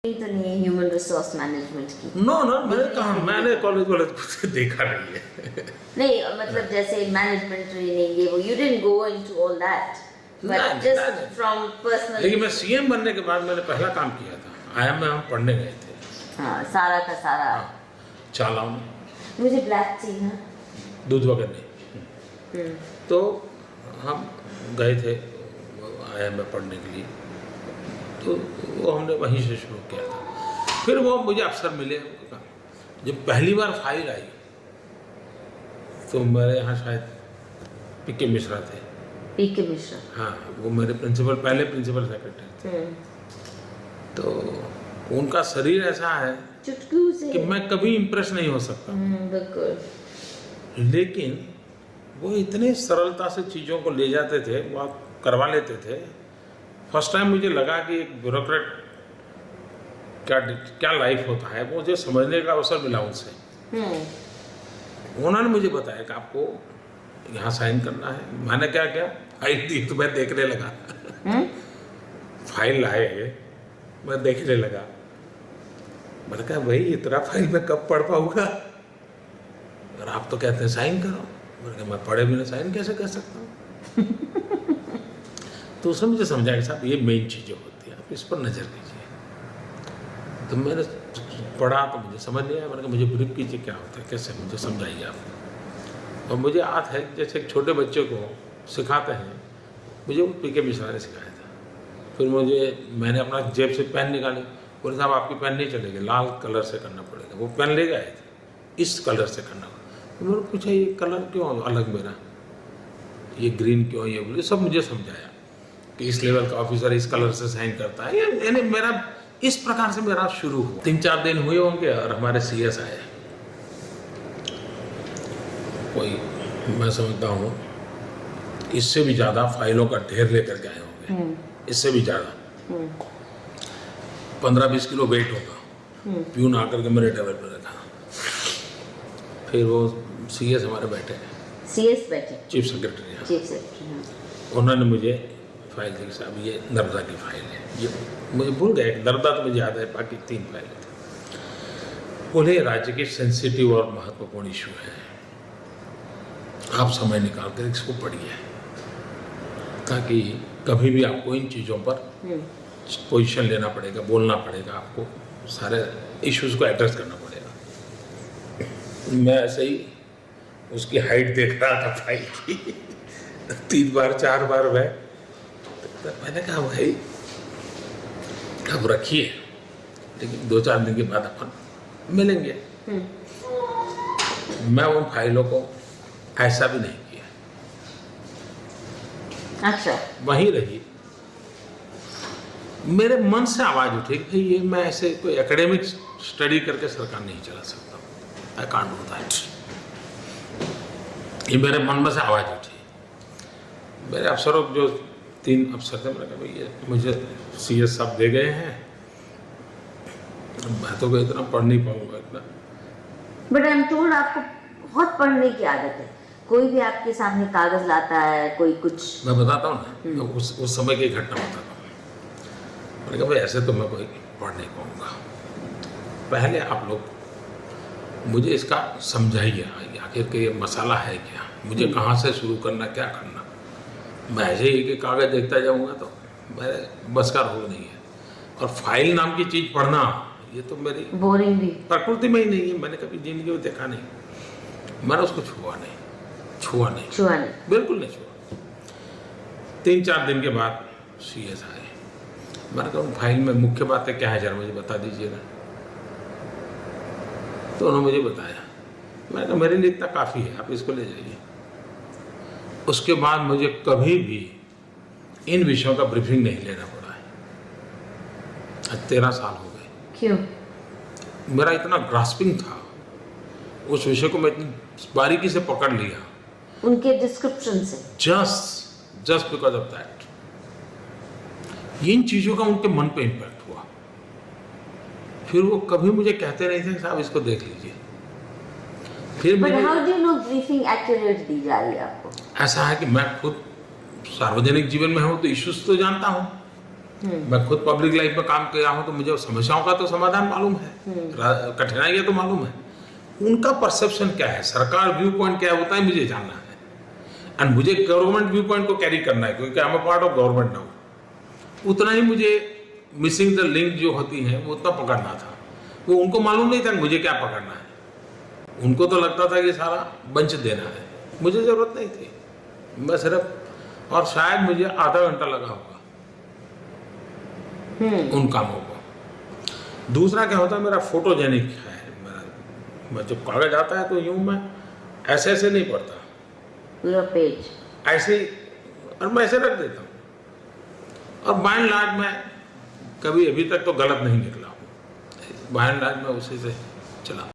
तो नहीं है ह्यूमन रिसोर्स मैनेजमेंट की। नो मैंने कहा, मैंने कॉलेज कुछ देखा नहीं है। नहीं मतलब जैसे मैनेजमेंट ट्रेनिंग ये वो, you didn't go into all that but just from personal. लेकिन मैं सीएम बनने के बाद मैंने पहला काम किया था, आईएम में हम पढ़ने गए थे। हाँ, सारा का सारा। चालाऊ में मुझे ब्लैक टी ना दूध वगैरह नहीं। तो हम गए थे आईएम में पढ़ने के लिए, तो वो हमने वहीं से शुरू किया था। फिर वो मुझे अवसर मिले, जब पहली बार फाइल आई तो मेरे यहाँ शायद पीके मिश्रा थे। पीके मिश्रा, हाँ, वो मेरे पहले प्रिंसिपल सेक्रेटरी थे। तो उनका शरीर ऐसा है चुटकू से कि मैं कभी इम्प्रेस नहीं हो सकता। बिल्कुल। लेकिन वो इतने सरलता से चीज़ों को ले जाते थे, वो आप करवा लेते थे। फर्स्ट टाइम मुझे लगा कि एक ब्यूरोक्रेट क्या लाइफ होता है, वो मुझे समझने का अवसर मिला उनसे। उन्होंने मुझे बताया कि आपको यहाँ साइन करना है। मैंने क्या किया, फाइल दी तो मैं देखने लगा। फाइल लाए, मैं देखने लगा। मैंने कहा भाई इतना फाइल मैं कब पढ़ पाऊंगा, और आप तो कहते हैं साइन करो। मैंने कहा मैं पढ़े बिना साइन कैसे कर सकता हूँ। तो उसने मुझे समझाया कि साहब ये मेन चीज़ें होती हैं, आप इस पर नज़र कीजिए। तो मैंने पढ़ा तो मुझे समझ नहीं आया। मैंने कहा मुझे ब्रीफ कीजिए क्या होता है, कैसे, मुझे समझाइए आप। और मुझे याद है जैसे एक छोटे बच्चे को सिखाते हैं, मुझे वो पीके मिश्रा ने सिखाया था। फिर मैंने अपना जेब से पेन निकाली, बोले साहब आपकी पेन नहीं चलेगी, लाल कलर से करना पड़ेगा। वो पेन ले गए थे, इस कलर से करना पड़ेगा। तो मैंने पूछा ये कलर क्यों अलग मेरा, ये ग्रीन क्यों, ये बोले, सब मुझे समझाया कि इस लेवल का ऑफिसर इस कलर से साइन करता है। यानी मेरा इस प्रकार से मेरा शुरू हुआ। 3-4 दिन हुए होंगे और हमारे सीएस आए, कोई मैं समझता हूँ इससे भी ज़्यादा फाइलों का ढेर लेकर के आए होंगे, इससे भी ज़्यादा 15-20 किलो वेट होगा। प्यून आकर के मेरे टेबल पर रखा। फिर वो सीएस हमारे बैठे, सीएस बैठे, चीफ सेक्रेटरी। Chief secretary. उन्होंने मुझे फाइल दी, साहब ये नर्मदा की फाइल है। ये मुझे भूल गया, नर्मदा तो मुझे याद है, बाकी 3 फाइलें थी। बोले राज्य के सेंसिटिव और महत्वपूर्ण इशू है, आप समय निकाल कर इसको पढ़िए, ताकि कभी भी आपको इन चीज़ों पर पोजीशन लेना पड़ेगा, बोलना पड़ेगा, आपको सारे इश्यूज़ को एड्रेस करना पड़ेगा। मैं ऐसे ही उसकी हाइट देख रहा था फाइल की। 3-4 बार मैंने कहा भाई अब रखिए, लेकिन 2-4 दिन के बाद अपन मिलेंगे। मैं उन फाइलों को ऐसा भी नहीं किया, अच्छा वहीं रही। मेरे मन से आवाज़ उठी कि भाई ये मैं ऐसे कोई एकेडमिक स्टडी करके सरकार नहीं चला सकता, आई कांट डू दैट। ये मेरे मन में से आवाज़ उठी। मेरे अफसरों जो 3 अफसर थे, मैंने कहा भाई ये मुझे सीएस साहब दे गए हैं, मैं तो इतना पढ़ नहीं पाऊंगा इतना। बट आई एम टोल्ड आपको बहुत पढ़ने की आदत है। कोई भी आपके सामने कागज लाता है, कोई कुछ, मैं बताता हूँ ना, तो उस समय की घटना बताता हूँ। मैंने कहा भाई ऐसे तो मैं कोई पढ़ नहीं पाऊंगा, पहले आप लोग मुझे इसका समझाइए, आखिर के ये मसाला है क्या, मुझे कहाँ से शुरू करना, क्या करना। मैं ऐसे ही कि कागज देखता जाऊंगा तो मेरे बस का रोग नहीं है। और फाइल नाम की चीज़ पढ़ना, ये तो मेरी बोरिंग भी प्रकृति में ही नहीं है, मैंने कभी जिंदगी में देखा नहीं। मैंने उसको छुआ नहीं, बिल्कुल नहीं छुआ। 3-4 दिन के बाद सीएस आए। मैंने कहा फाइल में मुख्य बातें क्या है, जरा मुझे बता दीजिएगा। तो उन्होंने मुझे बताया। मैंने कहा मेरे लिए इतना काफ़ी है, आप इसको ले जाइए। उसके बाद मुझे कभी भी इन विषयों का ब्रीफिंग नहीं लेना पड़ा है। आज 13 साल हो गए। क्यों? मेरा इतना ग्रास्पिंग था उस विषय को, मैं इतनी बारीकी से पकड़ लिया उनके डिस्क्रिप्शन से, जस्ट बिकॉज ऑफ दैट। इन चीज़ों का उनके मन पे इम्पैक्ट हुआ। फिर वो कभी मुझे कहते नहीं थे साहब इसको देख लीजिए। फिर But how do you know briefing accurate दी जा रही है आपको? ऐसा है कि मैं खुद सार्वजनिक जीवन में हूँ तो इश्यूज तो जानता हूँ, मैं खुद पब्लिक लाइफ में काम किया हूँ तो मुझे समस्याओं का तो समाधान मालूम है, कठिनाइयाँ तो मालूम है। उनका परसेप्शन क्या है, सरकार व्यू पॉइंट क्या होता है, मुझे जानना है। एंड मुझे गवर्नमेंट व्यू पॉइंट को कैरी करना है, क्योंकि I am a part of government now. उतना ही मुझे मिसिंग द लिंक जो होती है वो उतना पकड़ना था। वो उनको मालूम नहीं था मुझे क्या पकड़ना है। उनको तो लगता था कि सारा बंच देना है, मुझे ज़रूरत नहीं थी। मैं सिर्फ, और शायद मुझे आधा घंटा लगा होगा उन कामों को। दूसरा क्या होता है, मेरा फोटोजेनिक है। मैं जब कागज आता है तो यूं मैं ऐसे ऐसे नहीं पढ़ता, पूरा पेज ऐसे ही, और मैं ऐसे रख देता हूँ। और बाय एंड लार्ज मैं कभी अभी तक तो गलत नहीं निकला हूँ, बाय एंड लार्ज मैं उसी से चला।